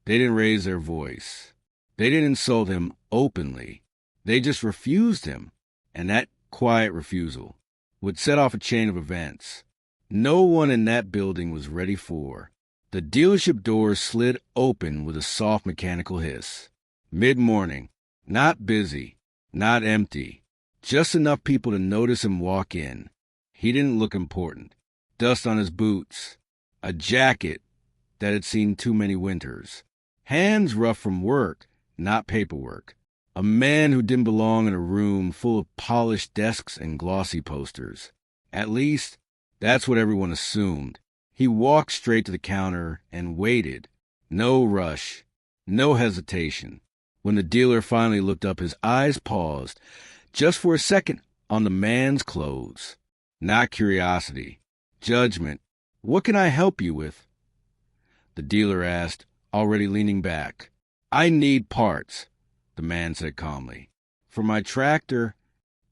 They didn't raise their voice. They didn't insult him openly. They just refused him, and that quiet refusal would set off a chain of events no one in that building was ready for. The dealership doors slid open with a soft mechanical hiss. Mid-morning, not busy, not empty, just enough people to notice him walk in. He didn't look important. Dust on his boots, a jacket that had seen too many winters, hands rough from work, not paperwork. A man who didn't belong in a room full of polished desks and glossy posters. At least, that's what everyone assumed. He walked straight to the counter and waited. No rush, no hesitation. When the dealer finally looked up, his eyes paused, just for a second, on the man's clothes. Not curiosity, judgment. "What can I help you with?" the dealer asked, already leaning back. "I need parts," the man said calmly. "For my tractor."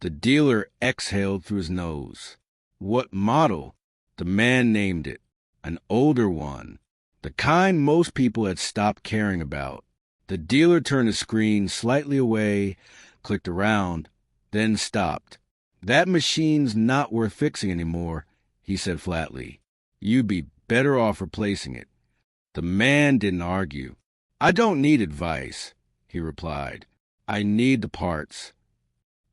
The dealer exhaled through his nose. "What model?" The man named it. An older one. The kind most people had stopped caring about. The dealer turned the screen slightly away, clicked around, then stopped. "That machine's not worth fixing anymore," he said flatly. "You'd be better off replacing it." The man didn't argue. "I don't need advice," he replied. "I need the parts."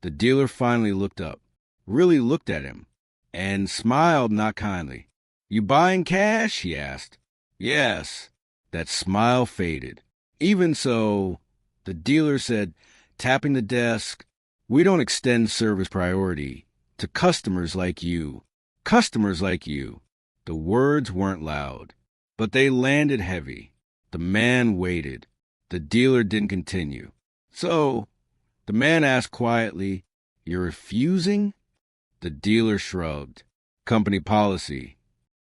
The dealer finally looked up, really looked at him, and smiled not kindly. "You buying cash?" he asked. "Yes." That smile faded. "Even so," the dealer said, tapping the desk, "we don't extend service priority to customers like you. Customers like you." The words weren't loud, but they landed heavy. The man waited. The dealer didn't continue. "So," the man asked quietly, "you're refusing?" The dealer shrugged. "Company policy.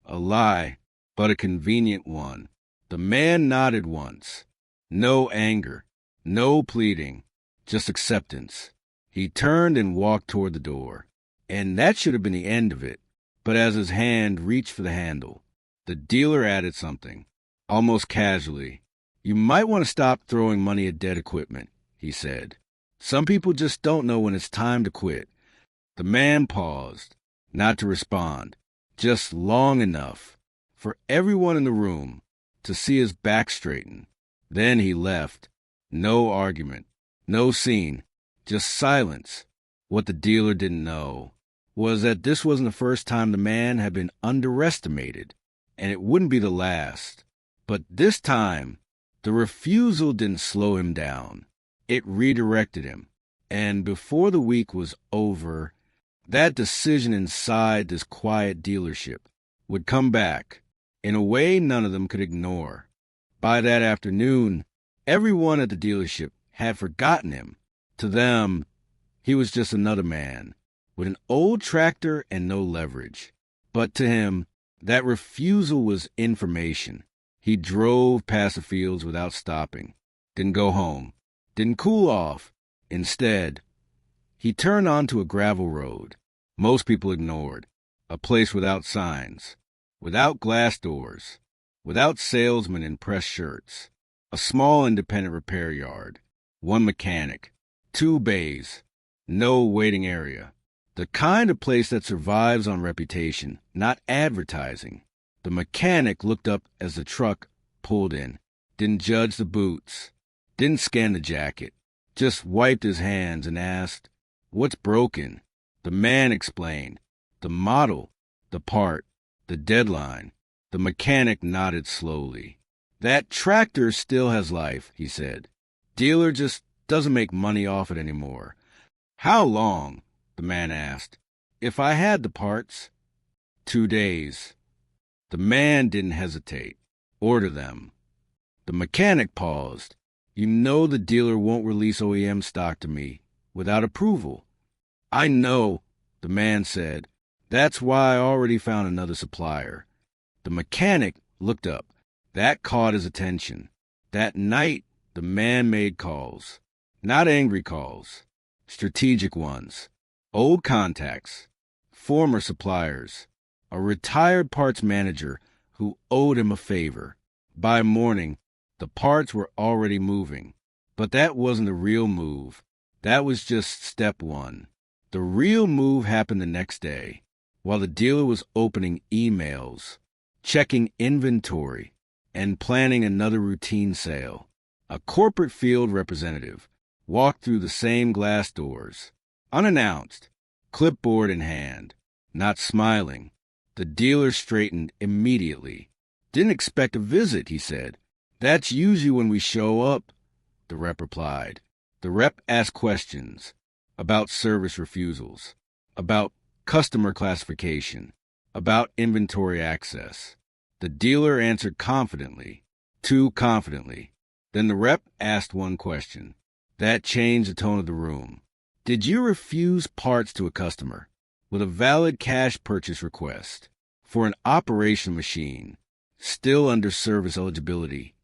A lie, but a convenient one." The man nodded once. No anger, no pleading, just acceptance. He turned and walked toward the door. And that should have been the end of it. But as his hand reached for the handle, the dealer added something, almost casually. "You might want to stop throwing money at dead equipment," he said. "Some people just don't know when it's time to quit." The man paused, not to respond, just long enough for everyone in the room to see his back straighten. Then he left. No argument, no scene, just silence. What the dealer didn't know was that this wasn't the first time the man had been underestimated, and it wouldn't be the last. But this time, the refusal didn't slow him down. It redirected him. And before the week was over, that decision inside this quiet dealership would come back in a way none of them could ignore. By that afternoon, everyone at the dealership had forgotten him. To them, he was just another man with an old tractor and no leverage. But to him, that refusal was information. He drove past the fields without stopping, didn't go home, didn't cool off. Instead, he turned onto a gravel road most people ignored, a place without signs, without glass doors, without salesmen in pressed shirts, a small independent repair yard, one mechanic, 2 bays, no waiting area. The kind of place that survives on reputation, not advertising. The mechanic looked up as the truck pulled in, didn't judge the boots, didn't scan the jacket, just wiped his hands and asked, "What's broken?" The man explained. The model, the part, the deadline. The mechanic nodded slowly. "That tractor still has life," he said. "Dealer just doesn't make money off it anymore." "How long?" the man asked. "If I had the parts." 2 days. The man didn't hesitate. "Order them." The mechanic paused. "You know the dealer won't release OEM stock to me without approval." "I know," the man said. "That's why I already found another supplier." The mechanic looked up. That caught his attention. That night, the man made calls. Not angry calls. Strategic ones. Old contacts. Former suppliers. A retired parts manager who owed him a favor. By morning, The parts were already moving. But that wasn't the real move. That was just step one. The real move happened the next day, while the dealer was opening emails, checking inventory, and planning another routine sale. A corporate field representative walked through the same glass doors, unannounced, clipboard in hand, not smiling. The dealer straightened immediately. "Didn't expect a visit," he said. "That's usually when we show up," the rep replied. The rep asked questions about service refusals, about customer classification, about inventory access. The dealer answered confidently, too confidently. Then the rep asked one question. That changed the tone of the room. "Did you refuse parts to a customer with a valid cash purchase request for an operation machine still under service eligibility?"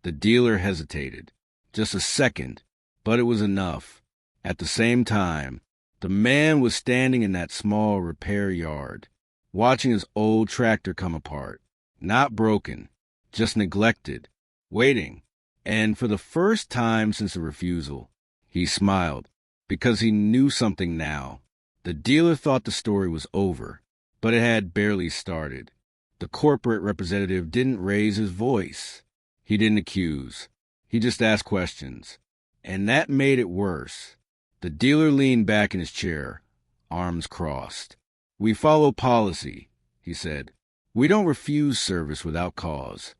The dealer hesitated. Just a second, but it was enough. At the same time, the man was standing in that small repair yard, watching his old tractor come apart. Not broken, just neglected, waiting. And for the first time since the refusal, he smiled, because he knew something now. The dealer thought the story was over, but it had barely started. The corporate representative didn't raise his voice. He didn't accuse. He just asked questions. And that made it worse. The dealer leaned back in his chair, arms crossed. "We follow policy," he said. "We don't refuse service without cause."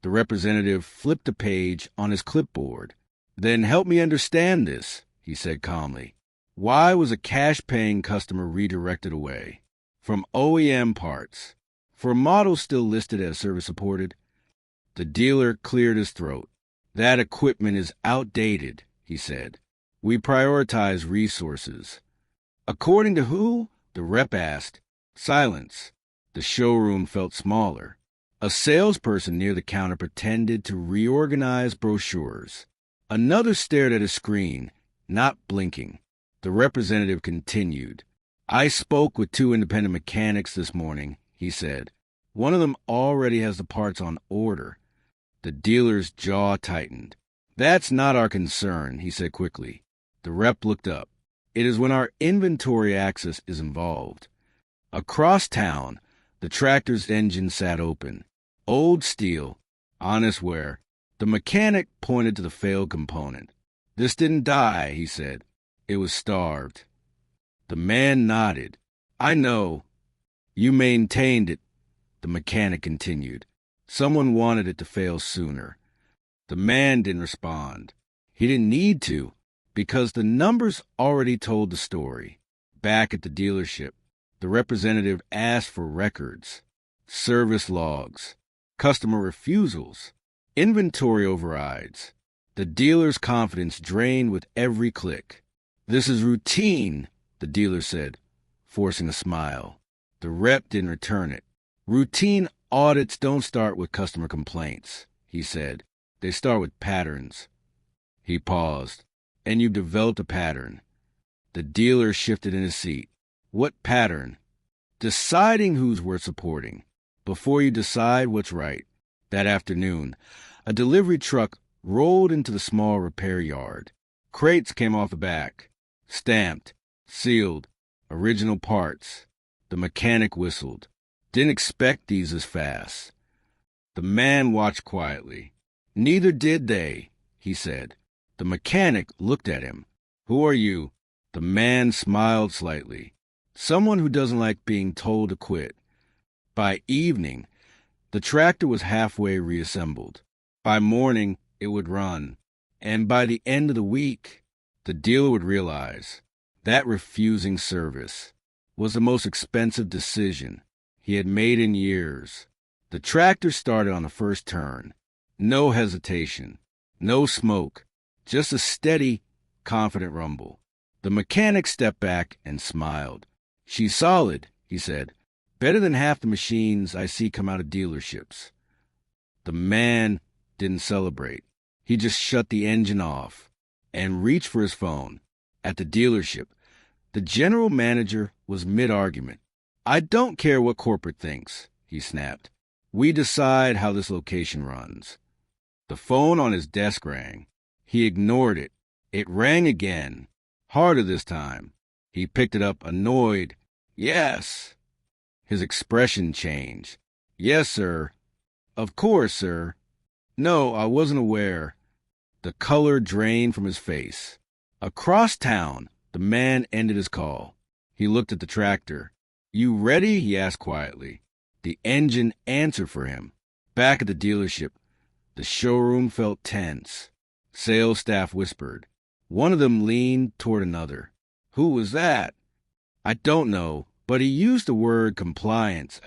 The representative flipped a page on his clipboard. "Then help me understand this," he said calmly. "Why was a cash-paying customer redirected away from OEM parts for models still listed as service-supported?" The dealer cleared his throat. "That equipment is outdated," he said. "We prioritize resources." "According to who?" the rep asked. Silence. The showroom felt smaller. A salesperson near the counter pretended to reorganize brochures. Another stared at a screen, not blinking. The representative continued. "I spoke with 2 independent mechanics this morning," he said. "One of them already has the parts on order." The dealer's jaw tightened. "That's not our concern," he said quickly. The rep looked up. "It is when our inventory access is involved." Across town, the tractor's engine sat open. Old steel, honest wear. The mechanic pointed to the failed component. "This didn't die," he said. "It was starved." The man nodded. "I know. You maintained it," the mechanic continued. "Someone wanted it to fail sooner." The man didn't respond. He didn't need to, because the numbers already told the story. Back at the dealership, the representative asked for records, service logs, customer refusals, inventory overrides. The dealer's confidence drained with every click. "This is routine," the dealer said, forcing a smile. The rep didn't return it. "Routine audits don't start with customer complaints," he said. "They start with patterns." He paused. "And you've developed a pattern." The dealer shifted in his seat. "What pattern?" "Deciding who's worth supporting before you decide what's right." That afternoon, a delivery truck rolled into the small repair yard. Crates came off the back, stamped, sealed, original parts. The mechanic whistled. "Didn't expect these as fast." The man watched quietly. "Neither did they," he said. The mechanic looked at him. "Who are you?" The man smiled slightly. "Someone who doesn't like being told to quit." By evening, the tractor was halfway reassembled. By morning, it would run. And by the end of the week, the dealer would realize that refusing service was the most expensive decision he had made in years. The tractor started on the first turn. No hesitation, no smoke, just a steady, confident rumble. The mechanic stepped back and smiled. "She's solid," he said. "Better than half the machines I see come out of dealerships." The man didn't celebrate. He just shut the engine off and reached for his phone. At the dealership, the general manager was mid-argument. "I don't care what corporate thinks," he snapped. "We decide how this location runs." The phone on his desk rang. He ignored it. It rang again, harder this time. He picked it up, annoyed. Yes. His expression changed. Yes, sir. Of course, sir. No, I wasn't aware. The color drained from his face. Across town, the man ended his call. He looked at the tractor. You ready? He asked quietly. The engine answered for him. Back at the dealership, the showroom felt tense. Sales staff whispered. One of them leaned toward another. Who was that? I don't know, but he used the word compliance.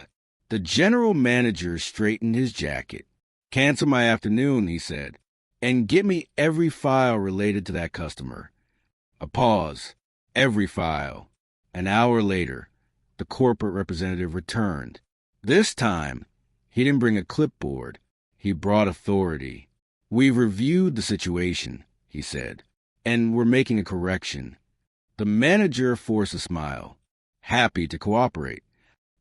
The general manager straightened his jacket. Cancel my afternoon, he said, and get me every file related to that customer. A pause. Every file. An hour later, the corporate representative returned. This time, he didn't bring a clipboard. He brought authority. We've reviewed the situation, he said, and we're making a correction. The manager forced a smile, happy to cooperate.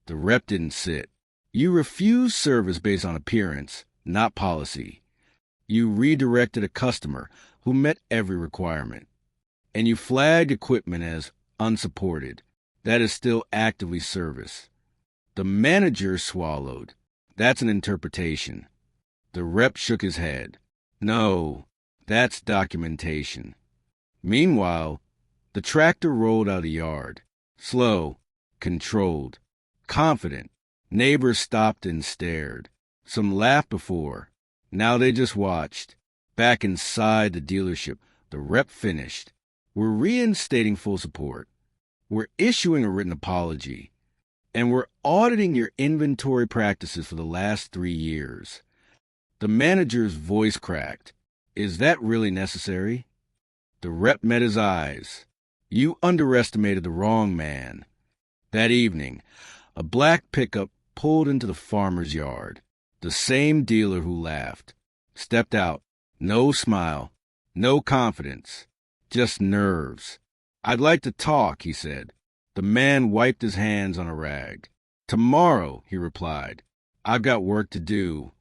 The rep didn't sit. You refused service based on appearance, not policy. You redirected a customer who met every requirement. And you flagged equipment as unsupported. That is still actively service. The manager swallowed. That's an interpretation. The rep shook his head. No, that's documentation. Meanwhile, the tractor rolled out of the yard. Slow, controlled, confident. Neighbors stopped and stared. Some laughed before. Now they just watched. Back inside the dealership, the rep finished. We're reinstating full support. We're issuing a written apology. And we're auditing your inventory practices for the last 3 years. The manager's voice cracked. Is that really necessary? The rep met his eyes. You underestimated the wrong man. That evening, a black pickup pulled into the farmer's yard. The same dealer who laughed stepped out. No smile, no confidence, just nerves. I'd like to talk, he said. The man wiped his hands on a rag. Tomorrow, he replied. I've got work to do.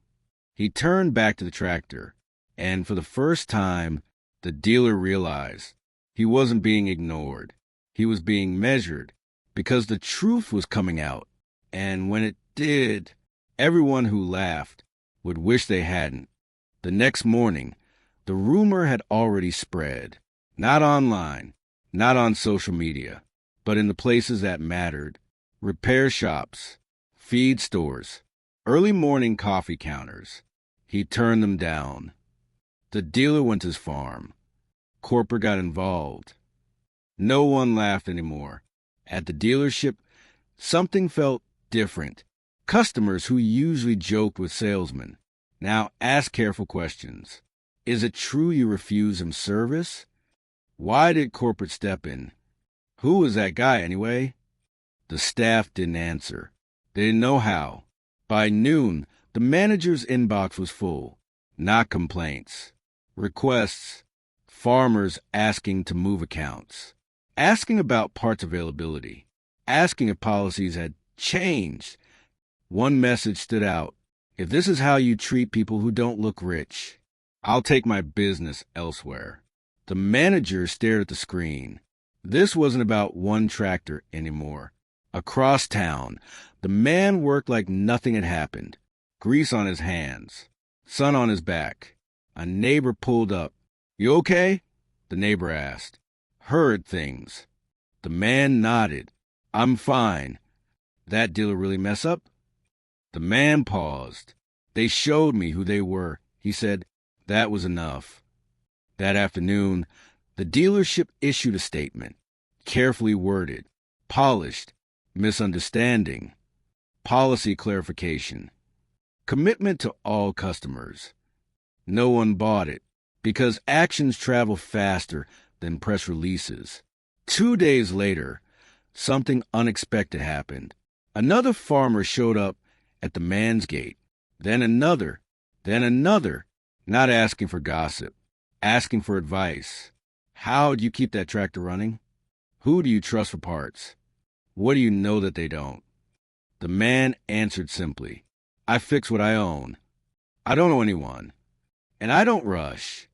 He turned back to the tractor, and for the first time, the dealer realized he wasn't being ignored. He was being measured because the truth was coming out. And when it did, everyone who laughed would wish they hadn't. The next morning, the rumor had already spread. Not online, not on social media, but in the places that mattered. Repair shops, feed stores, early morning coffee counters. He turned them down. The dealer went to his farm. Corporate got involved. No one laughed anymore. At the dealership, something felt different. Customers who usually joked with salesmen now asked careful questions. Is it true you refuse him service? Why did corporate step in? Who was that guy anyway? The staff didn't answer. They didn't know how. By noon, the manager's inbox was full. Not complaints. Requests. Farmers asking to move accounts. Asking about parts availability. Asking if policies had changed. One message stood out. If this is how you treat people who don't look rich, I'll take my business elsewhere. The manager stared at the screen. This wasn't about one tractor anymore. Across town, the man worked like nothing had happened. Grease on his hands, sun on his back. A neighbor pulled up. You okay? The neighbor asked. Heard things. The man nodded. I'm fine. That dealer really mess up? The man paused. They showed me who they were. He said, that was enough. That afternoon, the dealership issued a statement, carefully worded, polished, misunderstanding, policy clarification, commitment to all customers. No one bought it because actions travel faster than press releases. 2 days later, something unexpected happened. Another farmer showed up at the man's gate, then another, not asking for gossip, asking for advice. How do you keep that tractor running? Who do you trust for parts? What do you know that they don't? The man answered simply, I fix what I own. I don't owe anyone. And I don't rush.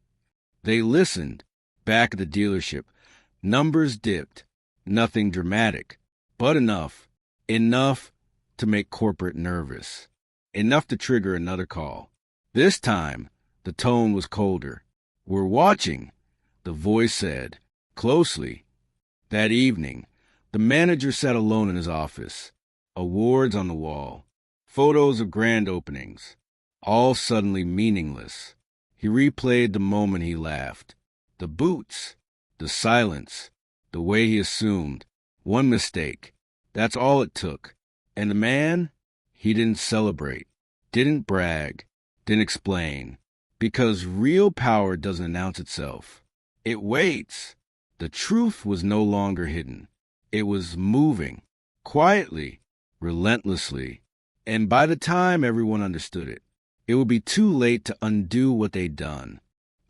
They listened. Back at the dealership, numbers dipped. Nothing dramatic, but enough. Enough to make corporate nervous. Enough to trigger another call. This time, the tone was colder. "We're watching," the voice said, closely. That evening, the manager sat alone in his office. Awards on the wall. Photos of grand openings. All suddenly meaningless. He replayed the moment he laughed. The boots. The silence. The way he assumed. One mistake. That's all it took. And the man? He didn't celebrate. Didn't brag. Didn't explain. Because real power doesn't announce itself. It waits. The truth was no longer hidden. It was moving. Quietly. Relentlessly. And by the time everyone understood it, it would be too late to undo what they'd done.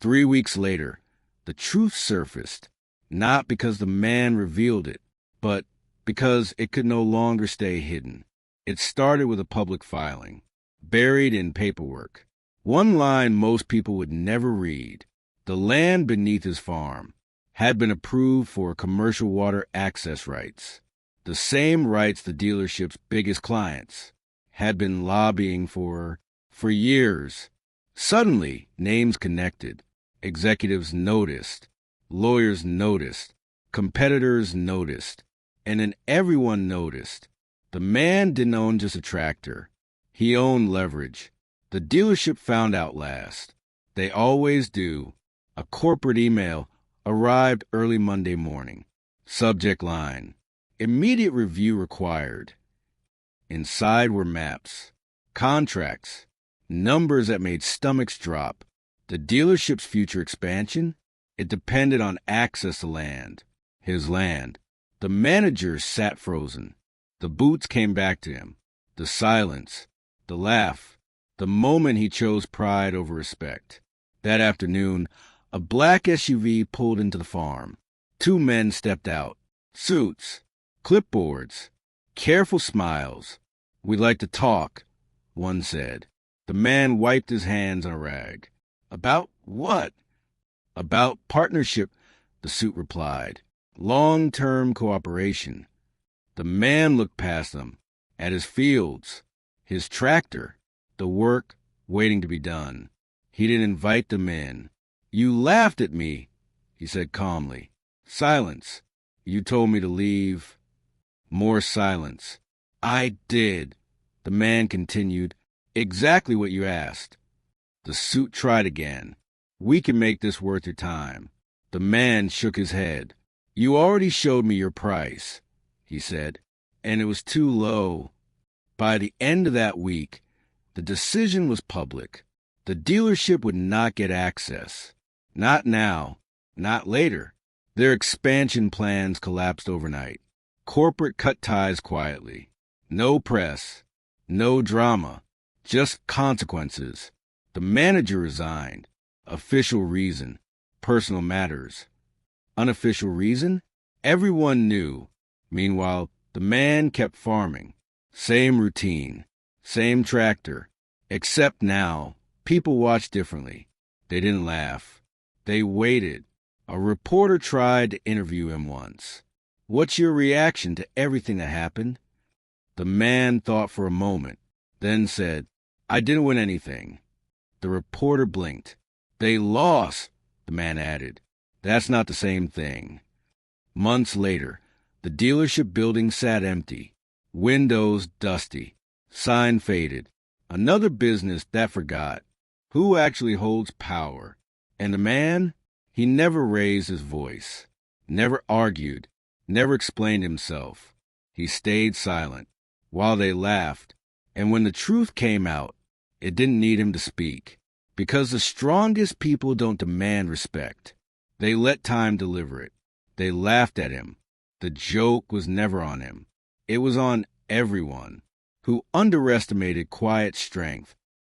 3 weeks later, the truth surfaced, not because the man revealed it, but because it could no longer stay hidden. It started with a public filing, buried in paperwork. One line most people would never read. The land beneath his farm had been approved for commercial water access rights, the same rights the dealership's biggest clients had been lobbying for years. Suddenly, names connected. Executives noticed. Lawyers noticed. Competitors noticed. And then everyone noticed. The man didn't own just a tractor. He owned leverage. The dealership found out last. They always do. A corporate email arrived early Monday morning. Subject line: immediate review required. Inside were maps, contracts, numbers that made stomachs drop. The dealership's future expansion? It depended on access to land. His land. The manager sat frozen. The boots came back to him. The silence. The laugh. The moment he chose pride over respect. That afternoon, a black SUV pulled into the farm. 2 men stepped out. Suits. Clipboards. Careful smiles. "We'd like to talk," one said. The man wiped his hands on a rag. "About what?" "About partnership," the suit replied. "Long-term cooperation." The man looked past them, at his fields, his tractor, the work waiting to be done. He didn't invite them in. "You laughed at me," he said calmly. Silence. "You told me to leave." More silence. "I did," the man continued. "Exactly what you asked." The suit tried again. "We can make this worth your time." The man shook his head. "You already showed me your price," he said, "and it was too low." By the end of that week, the decision was public. The dealership would not get access. Not now, not later. Their expansion plans collapsed overnight. Corporate cut ties quietly. No press, no drama, just consequences. The manager resigned. Official reason, personal matters. Unofficial reason? Everyone knew. Meanwhile, the man kept farming. Same routine, same tractor. Except now, people watched differently. They didn't laugh. They waited. A reporter tried to interview him once. "What's your reaction to everything that happened?" The man thought for a moment, then said, "I didn't win anything." The reporter blinked. "They lost," the man added. "That's not the same thing." Months later, the dealership building sat empty. Windows dusty. Sign faded. Another business that forgot. Who actually holds power? And the man? He never raised his voice. Never argued. Never explained himself. He stayed silent while they laughed. And when the truth came out, it didn't need him to speak. Because the strongest people don't demand respect. They let time deliver it. They laughed at him. The joke was never on him. It was on everyone who underestimated quiet strength,